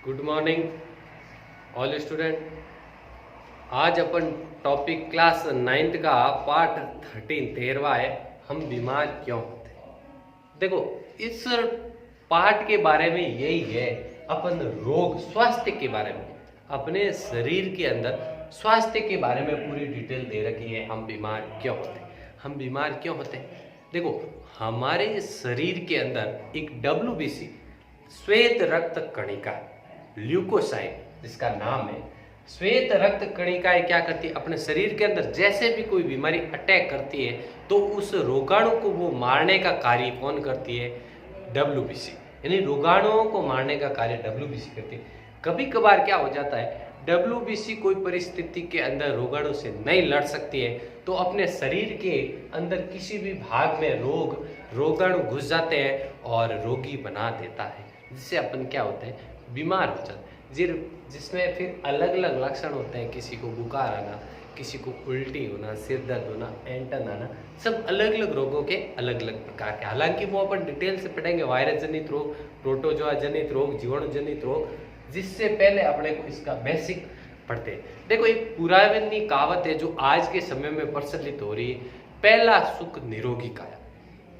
Good morning all student. आज अपन topic class 9th का part 13वां है, हम बीमार क्यों होते हैं। देखो, इस पार्ट के बारे में यही है, अपन रोग स्वास्थ्य के बारे में, अपने शरीर के अंदर स्वास्थ्य के बारे में पूरी डिटेल दे रखी है। हम बीमार क्यों होते हैं, हम बीमार क्यों होते हैं। देखो, हमारे शरीर के अंदर एक WBC श्वेत रक्त कणिका, ल्यूकोसाइट जिसका नाम है, श्वेत रक्त कणिकाएं क्या करती है, अपने शरीर के अंदर जैसे भी कोई बीमारी अटैक करती है तो उस रोगाणु को वो मारने का कार्य कौन करती है, WBC, यानी रोगाणुओं को मारने का कार्य WBC करती है। कभी कभार क्या हो जाता है, WBC कोई परिस्थिति के अंदर रोगाणु से नहीं लड़ सकती है तो अपने शरीर के अंदर किसी भी भाग में रोगाणु घुस जाते हैं और रोगी बना देता है, जिससे अपन क्या होते हैं, बीमार हो जाते हैं। जिसमें फिर अलग अलग लक्षण होते हैं, किसी को बुखार आना, किसी को उल्टी होना, सिर दर्द होना, ऐंठन आना, सब अलग अलग रोगों के अलग अलग प्रकार के। हालांकि वो अपन डिटेल से पढ़ेंगे, वायरस जनित रोग, प्रोटोजोआ जनित रोग, जीवाणु जनित रोग, जिससे पहले अपने को इसका बेसिक पढ़ते हैं। देखो, एक पुरानी कहावत है जो आज के समय में प्रचलित हो रही है, पहला सुख निरोगी काया,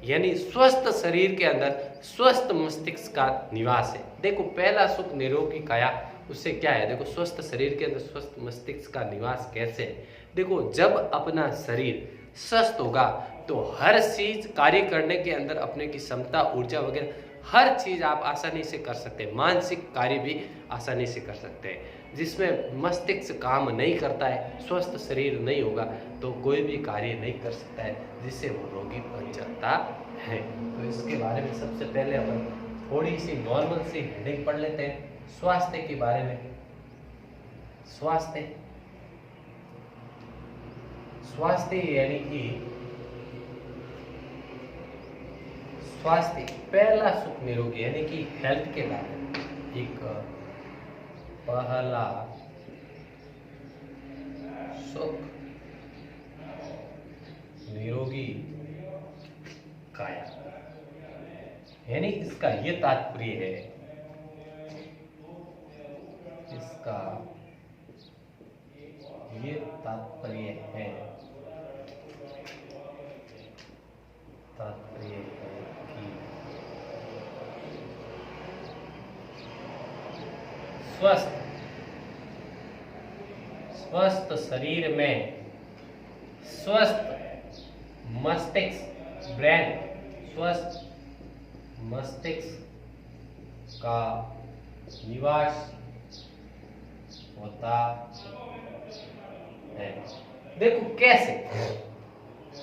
यानी स्वस्थ शरीर के अंदर स्वस्थ मस्तिष्क का निवास है। देखो, पहला सुख निरोगी काया, उससे क्या है, देखो स्वस्थ शरीर के अंदर स्वस्थ मस्तिष्क का निवास कैसे है। देखो, जब अपना शरीर स्वस्थ होगा तो हर चीज कार्य करने के अंदर अपने की क्षमता, ऊर्जा वगैरह हर चीज आप आसानी से कर सकते हैं, मानसिक कार्य भी आसानी से कर सकते हैं। जिसमें मस्तिष्क काम नहीं करता है, स्वस्थ शरीर नहीं होगा तो कोई भी कार्य नहीं कर सकता है, जिससे वो रोगी बन जाता है। तो इसके बारे में सबसे पहले अपन थोड़ी सी नॉर्मल सी हेडिंग पढ़ लेते हैं स्वास्थ्य के बारे में। स्वास्थ्य यानी कि स्वास्थ्य पहला सुख निरोगी, यानी कि हेल्थ के बारे में एक पहला सुख निरोगी काया, यानी इसका ये तात्पर्य है, इसका ये तात्पर्य है कि स्वस्थ शरीर में स्वस्थ मस्तिष्क, ब्रेन, स्वस्थ मस्तिष्क का निवास होता है। देखो कैसे,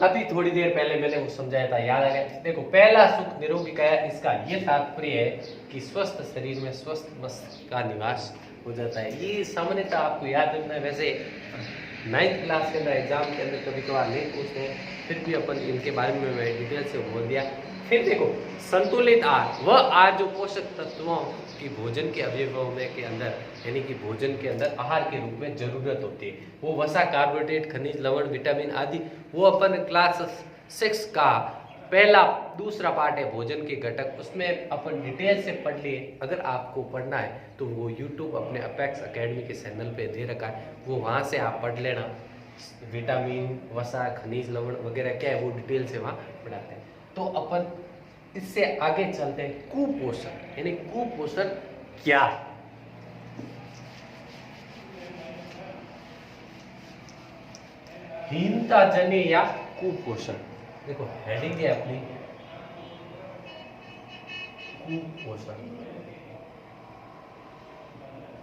अभी थोड़ी देर पहले मैंने वो समझाया था, याद आ गया। देखो, पहला सुख निरोगी काया, इसका ये तात्पर्य है कि स्वस्थ शरीर में स्वस्थ मस्तिष्क का निवास हो जाता है। ये सामान्यतः आपको याद रखना है। वैसे 9th क्लास के अंदर एग्जाम के अंदर कभी कभार नहीं पूछते हैं, फिर भी अपन इनके बारे में मैं डिटेल से बोल दिया। फिर देखो, संतुलित आहार, वह आहार जो पोषक तत्वों की भोजन के अवयवों में के अंदर, यानी कि भोजन के अंदर आहार के रूप में जरूरत होती है। वो वसा, कार्बोहाइड्रेट, खनिज, लवण, विटामिन आदि, वो अपन क्लास 6 का पहला दूसरा पार्ट है भोजन के घटक, उसमें अपन डिटेल से पढ़ लिए। अगर आपको पढ़ना है तो वो यूट्यूब अपने अपेक्स एकेडमी के चैनल पे दे रखा है, वो वहाँ से आप पढ़ लेना। विटामिन, वसा, खनिज, लवण वगैरह क्या है वो डिटेल से वहाँ पढ़ाते हैं। तो अपन इससे आगे चलते हैं, कुपोषण, यानी कुपोषण क्या है। हीनता जन्य या कुपोषण, देखो हेडिंग है अपनी कुपोषण।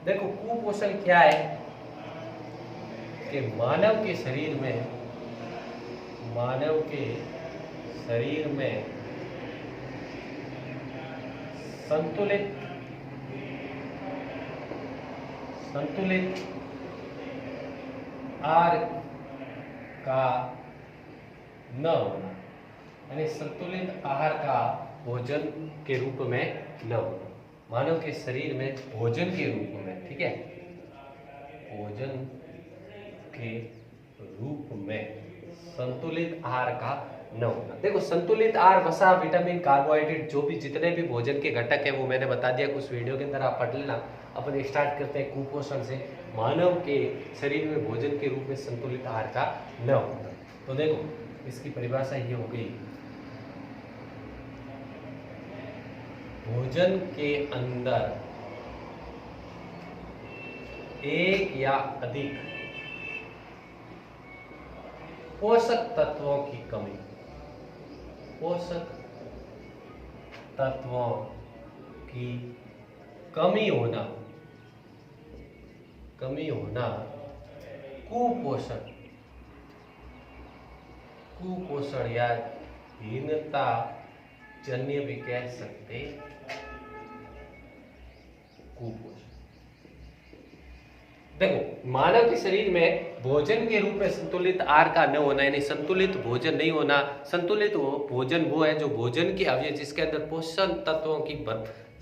देखो, कुपोषण क्या है कि मानव के शरीर में संतुलित आहार का न होना, यानी संतुलित आहार का भोजन के रूप में न होना। मानव के शरीर में भोजन के रूप में, ठीक है, भोजन के रूप में संतुलित आहार का न होना। देखो संतुलित आहार वसा, विटामिन, कार्बोहाइड्रेट जो भी जितने भी भोजन के घटक है वो मैंने बता दिया, कुछ वीडियो के अंदर आप पढ़ लेना। अपन स्टार्ट करते हैं कुपोषण से। मानव के शरीर में भोजन के रूप में संतुलित आहार का न होना। तो देखो इसकी परिभाषा ये हो गई, भोजन के अंदर एक या अधिक पोषक तत्वों की कमी, पोषक तत्वों की कमी होना कुपोषण या हीनता जन्य भी कह सकते कुपोषण। देखो मानव के शरीर में भोजन के रूप में संतुलित आहार का न होना, यानी संतुलित भोजन नहीं होना। संतुलित भोजन वो है जो भोजन के अवयव जिसके अंदर पोषण तत्वों की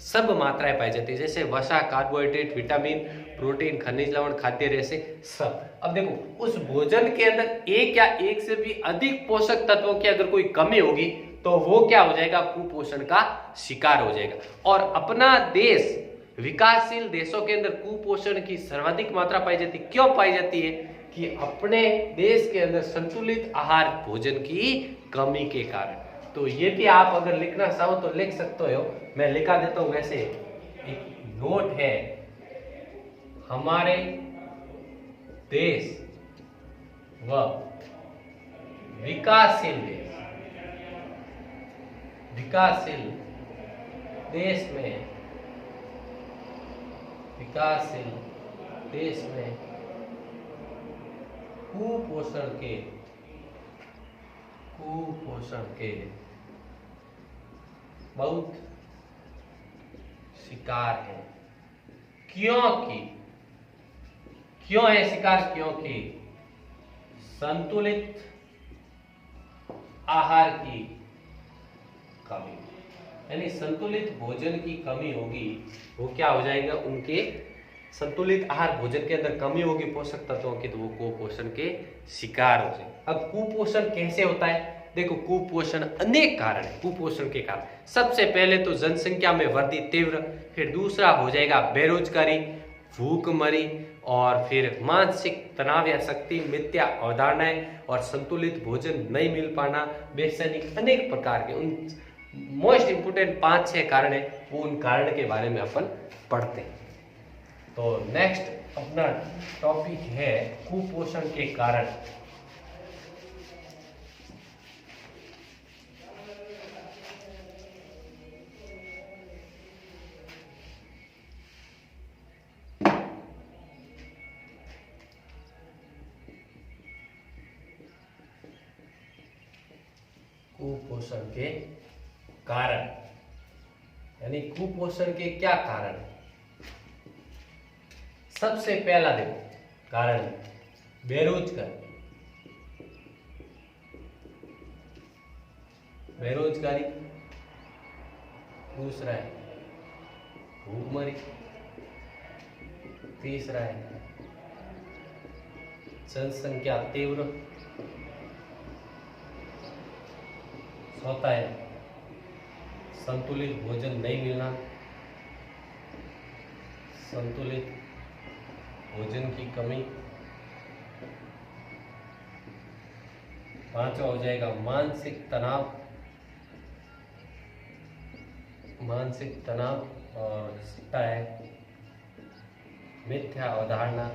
सब मात्राएं पाई जाती है, जैसे वसा, कार्बोहाइड्रेट, विटामिन, प्रोटीन, खनिज लवण, खाद्य रेशे सब। अब देखो उस भोजन के अंदर एक या एक से भी अधिक पोषक तत्वों की अगर कोई कमी होगी तो वो क्या हो जाएगा, कुपोषण का शिकार हो जाएगा। और अपना देश विकासशील देशों के अंदर कुपोषण की सर्वाधिक मात्रा पाई जाती है। क्यों पाई जाती है? कि अपने देश के अंदर संतुलित आहार भोजन की कमी के कारण। तो ये भी आप अगर लिखना चाहो तो लिख सकते हो, मैं लिखा देता हूं। वैसे एक नोट है, हमारे देश व विकासशील देश में कुपोषण के बहुत शिकार है। क्यों है शिकार? क्योंकि संतुलित आहार की कमी, यानी संतुलित भोजन की कमी होगी, वो क्या हो जाएगा, उनके संतुलित आहार भोजन के अंदर कमी होगी पोषक तत्वों की, तो वो कुपोषण के शिकार हो जाए। अब कुपोषण कैसे होता है? देखो कुपोषण अनेक कारण है। कुपोषण के कारण सबसे पहले तो जनसंख्या में वृद्धि तीव्र, फिर दूसरा हो जाएगा बेरोजगारी, भूखमरी, और फिर मानसिक तनाव या शक्ति, मिथ्या अवधारणाएं और संतुलित भोजन नहीं मिल पाना, बेचैनी, अनेक प्रकार के उन मोस्ट इंपोर्टेंट 5-6 कारण है, वो उन कारण के बारे में अपन पढ़ते हैं। तो नेक्स्ट अपना टॉपिक है कुपोषण के कारण। कुपोषण के कारण, यानी कुपोषण के क्या कारण? सबसे पहला देखो कारण बेरोजगारी, दूसरा है भूखमरी, तीसरा है जनसंख्या तीव्र, चौथा है संतुलित भोजन नहीं मिलना, संतुलित भोजन की कमी, पांचवा हो जाएगा मानसिक तनाव, और छठा है मिथ्या अवधारणा।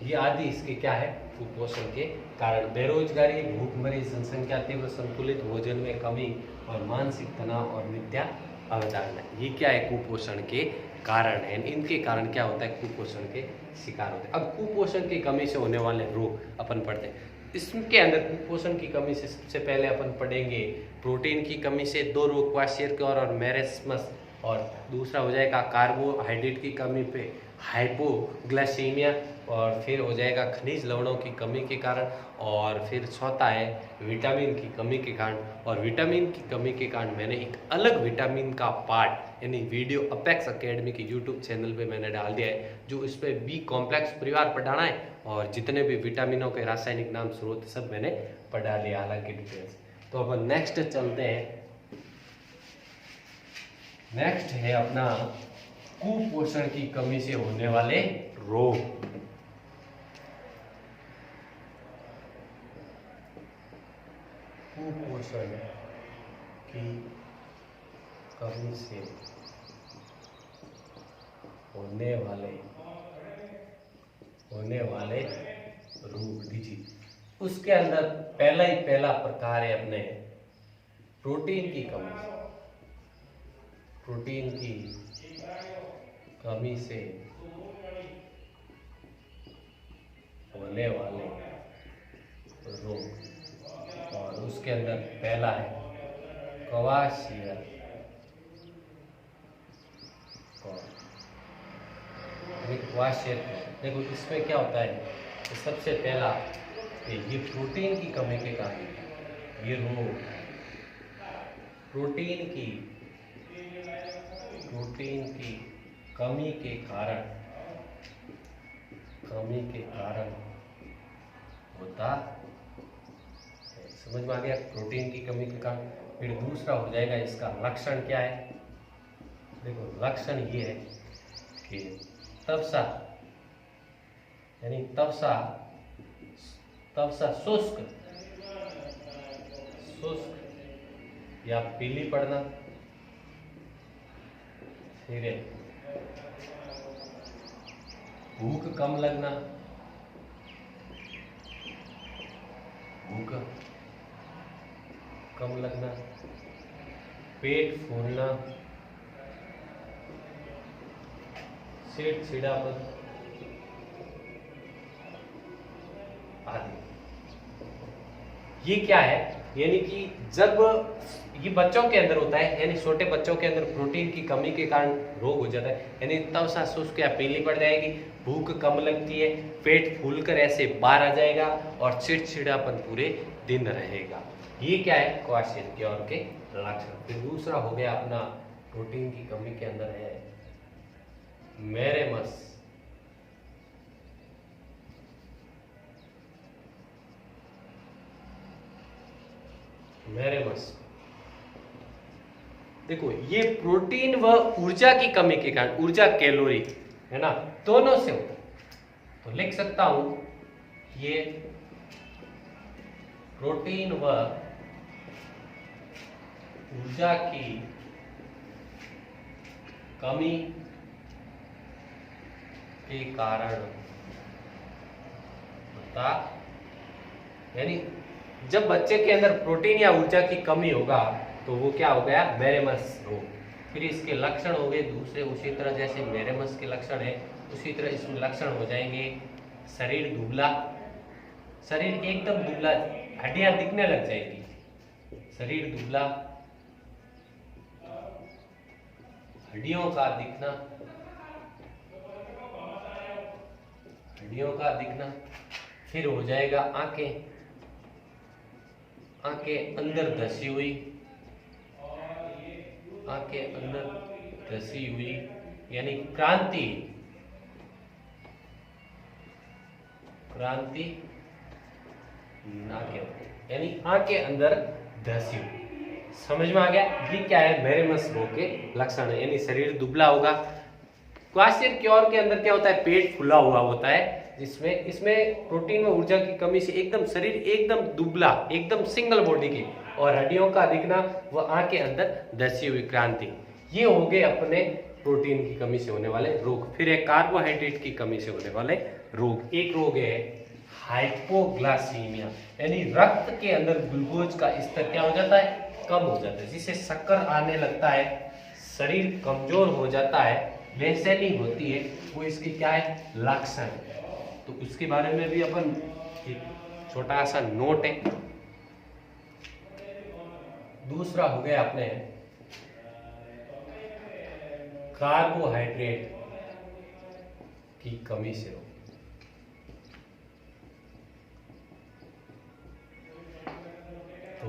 ये आदि इसके क्या है, कुपोषण के कारण। बेरोजगारी, भूखमरी, जनसंख्या तीव्र, संतुलित भोजन में कमी और मानसिक तनाव और मिथ्या अवधारणा, ये क्या है, कुपोषण के कारण है। इनके कारण क्या होता है, कुपोषण के शिकार होते हैं। अब कुपोषण की कमी से होने वाले रोग अपन पढ़ते हैं। इसके अंदर कुपोषण की कमी से सबसे पहले अपन पढ़ेंगे प्रोटीन की कमी से 2 रोग, क्वाशियरकोर और मेरेस्मस, और दूसरा हो जाएगा कार्बोहाइड्रेट की कमी पे हाइपोग्लाइसीमिया, और फिर हो जाएगा खनिज लवणों की कमी के कारण, और फिर चौथा है विटामिन की कमी के कारण। और विटामिन की कमी के कारण मैंने एक अलग विटामिन का पार्ट यानी वीडियो अपेक्स एकेडमी के यूट्यूब चैनल पे मैंने डाल दिया है, जो इस पर बी कॉम्प्लेक्स परिवार पढ़ाना है और जितने भी विटामिनों के रासायनिक नाम स्रोत सब मैंने पढ़ा लिया हालांकि डिटेल्स। तो अब नेक्स्ट चलते हैं। नेक्स्ट है अपना कुपोषण की कमी से होने वाले रोग। कुपोषण की कमी से होने वाले रोग डिजीज। उसके अंदर पहला प्रकार है अपने प्रोटीन की कमी से। प्रोटीन की कमी से होने वाले रोग, और उसके अंदर पहला है क्वार्सियल। क्वार्सियल देखो इसमें क्या होता है, तो सबसे पहला ये प्रोटीन की कमी के कारण ये रोग प्रोटीन की कमी के कारण होता है। समझ में आ गया? प्रोटीन की कमी के कारण। फिर दूसरा हो जाएगा इसका लक्षण क्या है। देखो लक्षण ये है कि तवसा यानी तवसा शुष्क या पीली पड़ना। फिर भूख कम लगना, पेट फूलना, चिड़चिड़ापन आदि। ये क्या है, यानी कि जब ये बच्चों के अंदर होता है, यानी छोटे बच्चों के अंदर प्रोटीन की कमी के कारण रोग हो जाता है, यानी त्वचा शुष्क या पीली पड़ जाएगी, भूख कम लगती है, पेट फूलकर ऐसे बाहर आ जाएगा और चिड़चिड़ापन पूरे दिन रहेगा। ये क्या है, क्वार्सियल के लक्षण। फिर दूसरा हो गया अपना प्रोटीन की कमी के अंदर है मैरेमस। देखो ये प्रोटीन व ऊर्जा की कमी के कारण, ऊर्जा कैलोरी है ना, दोनों से होता है। तो लिख सकता हूं ये प्रोटीन व ऊर्जा की कमी के कारण होता, यानी जब बच्चे के अंदर प्रोटीन या ऊर्जा की कमी होगा तो वो क्या हो गया, मैरेमस रोग। फिर इसके लक्षण हो गए दूसरे, उसी तरह जैसे मैरेमस के लक्षण है उसी तरह इसमें लक्षण हो जाएंगे शरीर दुबला, शरीर एकदम दुबला, हड्डियां दिखने लग जाएगी, शरीर दुबला, हड्डियों का दिखना। फिर हो जाएगा आंखें अंदर धसी हुई, यानी क्रांति यानी आंखें अंदर धसी हुई। समझ में आ गया? ये क्या है, मैरेमस रोग के लक्षण है, यानी शरीर दुबला होगा। क्वार्सियल के अंदर क्या होता है, पेट फुला हुआ होता है, जिसमें इसमें प्रोटीन व ऊर्जा की कमी से एकदम शरीर एकदम दुबला, एकदम सिंगल बॉडी की, और हड्डियों का दिखना व आंखें अंदर धसी हुई, क्रांति। ये हो गए अपने प्रोटीन की कमी से होने वाले रोग। फिर एक कार्बोहाइड्रेट की कमी से होने वाले रोग। एक रोग है हाइपोग्लाइसीमिया, यानी रक्त के अंदर ग्लूकोज का स्तर क्या हो जाता है, कम हो जाता है, जिससे शक्कर आने लगता है, शरीर कमजोर हो जाता है, बेचैनी होती है, वो इसकी क्या है, लक्षण। तो उसके बारे में भी अपन एक छोटा सा नोट है। दूसरा हो गया अपने कार्बोहाइड्रेट की कमी से होगी। तो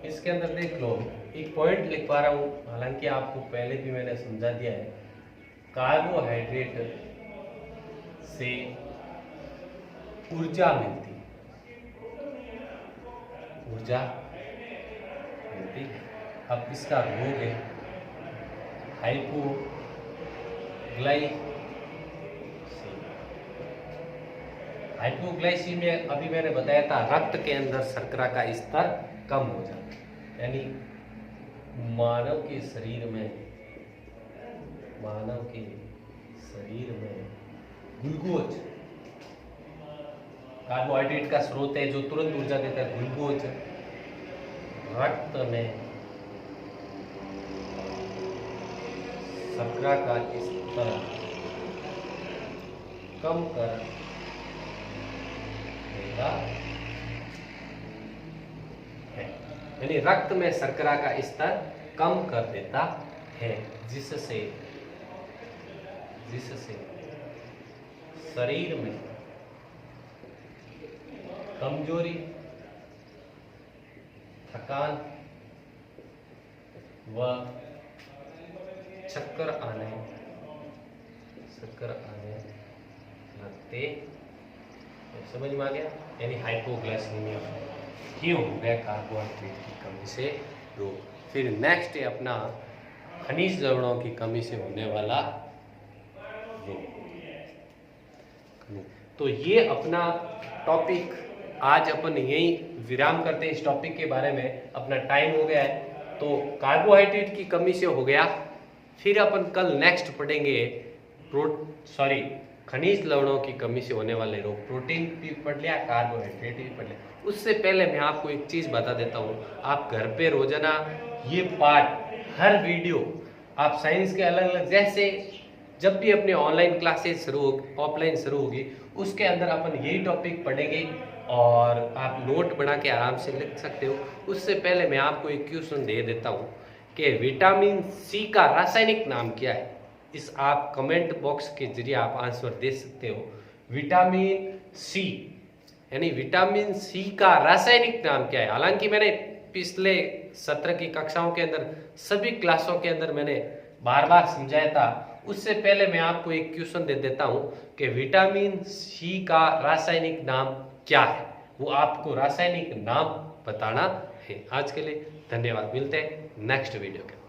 इसके अंदर देख लो, एक पॉइंट लिख पा रहा हूं, हालांकि आपको पहले भी मैंने समझा दिया है। कार्बोहाइड्रेट से ऊर्जा मिलती, ऊर्जा मिलती। अब इसका रोग है हाइपोग्लाइसीमिया। अभी मैंने बताया था रक्त के अंदर शर्करा का स्तर कम हो जाता है, यानी मानव के शरीर में ग्लूकोज कार्बोहाइड्रेट का स्रोत है जो तुरंत ऊर्जा देता है। ग्लूकोज रक्त में शर्करा का स्तर कम कर देता है, यानी रक्त में शर्करा का स्तर कम कर देता है, जिससे शरीर में कमजोरी, थकान व चक्कर आने लगते। समझ में आ गया? यानी हाइपोग्लाइसीमिया क्यों हो गया? कार्बोहाइड्रेट की कमी से रोग। फिर नेक्स्ट है अपना खनिज लवणों की कमी से होने वाला रोग। तो ये अपना टॉपिक आज अपन यही विराम करते हैं। इस टॉपिक के बारे में अपना टाइम हो गया है, तो कार्बोहाइड्रेट की कमी से हो गया। फिर अपन कल नेक्स्ट पढ़ेंगे खनिज लवणों की कमी से होने वाले रोग। प्रोटीन भी पढ़ लिया, कार्बोहाइड्रेट भी पढ़ लिया। उससे पहले मैं आपको एक चीज बता देता हूँ, आप घर पे रोजाना ये पार्ट, हर वीडियो आप साइंस के अलग अलग, जैसे जब भी अपने ऑनलाइन क्लासेस ऑफलाइन शुरू होगी, उसके अंदर अपन यही टॉपिक पढ़ेंगे और आप नोट बना के आराम से लिख सकते हो। उससे पहले मैं आपको एक क्वेश्चन दे देता हूँ कि विटामिन सी का रासायनिक नाम क्या है। इस आप कमेंट बॉक्स के जरिए आप आंसर दे सकते हो। विटामिन सी, यानी विटामिन सी का रासायनिक नाम क्या है। हालांकि मैंने पिछले सत्र की कक्षाओं के अंदर, सभी क्लासों के अंदर मैंने बार बार समझाया था। उससे पहले मैं आपको एक क्वेश्चन दे देता हूं कि विटामिन सी का रासायनिक नाम क्या है, वो आपको रासायनिक नाम बताना है। आज के लिए धन्यवाद, मिलते हैं नेक्स्ट वीडियो के।